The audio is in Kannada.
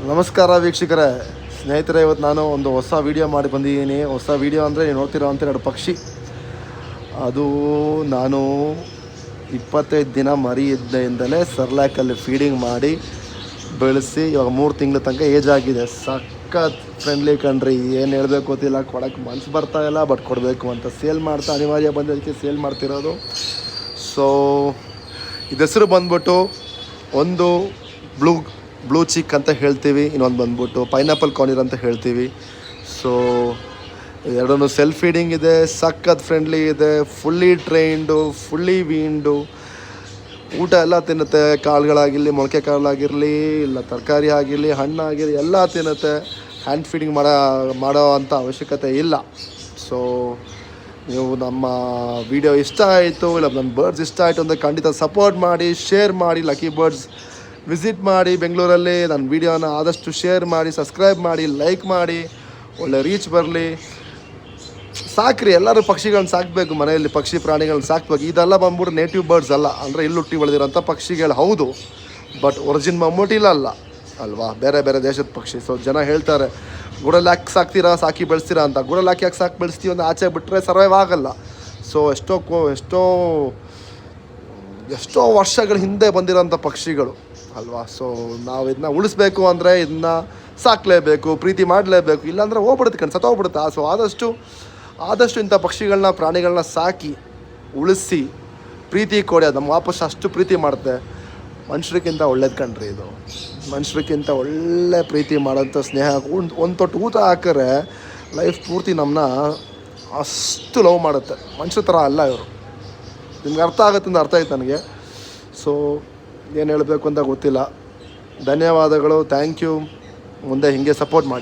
ನಮಸ್ಕಾರ ವೀಕ್ಷಕರೇ, ಸ್ನೇಹಿತರೆ, ಇವತ್ತು ನಾನು ಒಂದು ಹೊಸ ವೀಡಿಯೋ ಮಾಡಿ ಬಂದಿದ್ದೀನಿ. ಹೊಸ ವೀಡಿಯೋ ಅಂದರೆ ನೀವು ನೋಡ್ತಿರೋ ಅಂಥ 2 ಪಕ್ಷಿ. ಅದು ನಾನು 25 ದಿನ ಮರಿ ಇದ್ದರಿಂದಲೇ ಸರ್ಲ್ಯಾಕಲ್ಲಿ ಫೀಡಿಂಗ್ ಮಾಡಿ ಬೆಳೆಸಿ ಇವಾಗ 3 ತಿಂಗಳ ತನಕ ಏಜ್ ಆಗಿದೆ. ಸಖತ್ ಫ್ರೆಂಡ್ಲಿ ಕಣ್ರಿ, ಏನು ಹೇಳಬೇಕು ಗೊತ್ತಿಲ್ಲ. ಕೊಡೋಕ್ಕೆ ಮನಸ್ಸು ಬರ್ತಾಯಿಲ್ಲ, ಬಟ್ ಕೊಡಬೇಕು ಅಂತ ಸೇಲ್ ಮಾಡ್ತಾ ಅನಿವಾರ್ಯ ಬಂದದಕ್ಕೆ ಸೇಲ್ ಮಾಡ್ತಿರೋದು. ಸೊ ಇದು ಹೆಸರು ಬಂದ್ಬಿಟ್ಟು ಒಂದು ಬ್ಲೂ ಚಿಕ್ ಅಂತ ಹೇಳ್ತೀವಿ, ಇನ್ನೊಂದು ಬಂದ್ಬಿಟ್ಟು ಪೈನಾಪಲ್ ಕಾರ್ನಿರ್ ಅಂತ ಹೇಳ್ತೀವಿ. ಸೊ ಎರಡೂ ಸೆಲ್ಫ್ ಫೀಡಿಂಗ್ ಇದೆ, ಸಖತ್ ಫ್ರೆಂಡ್ಲಿ ಇದೆ, ಫುಲ್ಲಿ ಟ್ರೈನ್ಡು, ಫುಲ್ಲಿ ವೀನ್ಡು, ಊಟ ಎಲ್ಲ ತಿನ್ನುತ್ತೆ. ಕಾಳುಗಳಾಗಿರಲಿ, ಮೊಳಕೆ ಕಾಳಾಗಿರಲಿ, ಇಲ್ಲ ತರಕಾರಿ ಆಗಿರಲಿ, ಹಣ್ಣಾಗಿರಲಿ ಎಲ್ಲ ತಿನ್ನುತ್ತೆ. ಹ್ಯಾಂಡ್ ಫೀಡಿಂಗ್ ಮಾಡೋ ಅಂಥ ಅವಶ್ಯಕತೆ ಇಲ್ಲ. ಸೊ ನೀವು ನಮ್ಮ ವಿಡಿಯೋ ಇಷ್ಟ ಆಯಿತು, ಇಲ್ಲ ನನ್ನ ಬರ್ಡ್ಸ್ ಇಷ್ಟ ಆಯಿತು ಅಂದರೆ ಖಂಡಿತ ಸಪೋರ್ಟ್ ಮಾಡಿ, ಶೇರ್ ಮಾಡಿ. ಲಕ್ಕಿ ಬರ್ಡ್ಸ್ ವಿಸಿಟ್ ಮಾಡಿ ಬೆಂಗಳೂರಲ್ಲಿ. ನನ್ನ ವೀಡಿಯೋನ ಆದಷ್ಟು ಶೇರ್ ಮಾಡಿ, ಸಬ್ಸ್ಕ್ರೈಬ್ ಮಾಡಿ, ಲೈಕ್ ಮಾಡಿ, ಒಳ್ಳೆ ರೀಚ್ ಬರಲಿ. ಸಾಕ್ರಿ, ಎಲ್ಲರೂ ಪಕ್ಷಿಗಳನ್ನ ಸಾಕಬೇಕು, ಮನೆಯಲ್ಲಿ ಪಕ್ಷಿ ಪ್ರಾಣಿಗಳನ್ನ ಸಾಕಬೇಕು. ಇದೆಲ್ಲ ಬಂದ್ಬಿಟ್ಟು ನೇಟಿವ್ ಬರ್ಡ್ಸ್ ಅಲ್ಲ, ಅಂದರೆ ಇಲ್ಲಿ ಹುಟ್ಟಿ ಬೆಳೆದಿರೋಂಥ ಪಕ್ಷಿಗಳು ಹೌದು, ಬಟ್ ಒರಿಜಿನ್ ಬಂದ್ಬಿಟ್ಟು ಅಲ್ಲ ಅಲ್ವಾ, ಬೇರೆ ಬೇರೆ ದೇಶದ ಪಕ್ಷಿ. ಸೊ ಜನ ಹೇಳ್ತಾರೆ ಗೂಡಲ್ಲಿ ಯಾಕೆ ಸಾಕ್ತೀರಾ, ಸಾಕಿ ಬೆಳೆಸ್ತೀರಾ ಅಂತ. ಗೂಡಲ್ಲಿ ಯಾಕೆ ಸಾಕಿ ಬೆಳೆಸ್ತೀವಿ ಅಂತ ಆಚೆ ಬಿಟ್ಟರೆ ಸರ್ವೈವ್ ಆಗಲ್ಲ. ಸೊ ಎಷ್ಟೋ ವರ್ಷಗಳ ಹಿಂದೆ ಬಂದಿರೋಂಥ ಪಕ್ಷಿಗಳು ಅಲ್ವಾ. ಸೊ ನಾವು ಇದನ್ನ ಉಳಿಸ್ಬೇಕು ಅಂದರೆ ಇದನ್ನ ಸಾಕಲೇಬೇಕು, ಪ್ರೀತಿ ಮಾಡಲೇಬೇಕು. ಇಲ್ಲಾಂದರೆ ಹೋಗ್ಬಿಡುತ್ತೆ, ಸತ್ತೋಗ್ಬಿಡುತ್ತೆ. ಸೊ ಆದಷ್ಟು ಇಂಥ ಪಕ್ಷಿಗಳನ್ನ, ಪ್ರಾಣಿಗಳನ್ನ ಸಾಕಿ ಉಳಿಸಿ ಪ್ರೀತಿ ಕೊಡಿ. ಅದು ನಮ್ಮ ವಾಪಸ್ ಅಷ್ಟು ಪ್ರೀತಿ ಮಾಡುತ್ತೆ. ಮನುಷ್ಯರಿಗಿಂತ ಒಳ್ಳೇದು ಕಣ್ರಿ ಇದು. ಮನುಷ್ಯರಿಗಿಂತ ಒಳ್ಳೆ ಪ್ರೀತಿ ಮಾಡೋಂಥ ಸ್ನೇಹ. ಒಂದು ತೊಟ್ಟು ಊಟ ಹಾಕಿದ್ರೆ ಲೈಫ್ ಪೂರ್ತಿ ನಮ್ಮನ್ನ ಅಷ್ಟು ಲವ್ ಮಾಡುತ್ತೆ. ಮನುಷ್ಯರ ಥರ ಅಲ್ಲ ಇವರು. ನಿಮ್ಗೆ ಅರ್ಥ ಆಗುತ್ತೆ ಅಂತ ಅರ್ಥ ಆಯ್ತು ನನಗೆ. ಸೊ ಏನು ಹೇಳಬೇಕು ಅಂತ ಗೊತ್ತಿಲ್ಲ. ಧನ್ಯವಾದಗಳು, ಥ್ಯಾಂಕ್ ಯು. ಮುಂದೆ ಹೀಗೆ ಸಪೋರ್ಟ್ ಮಾಡಿ.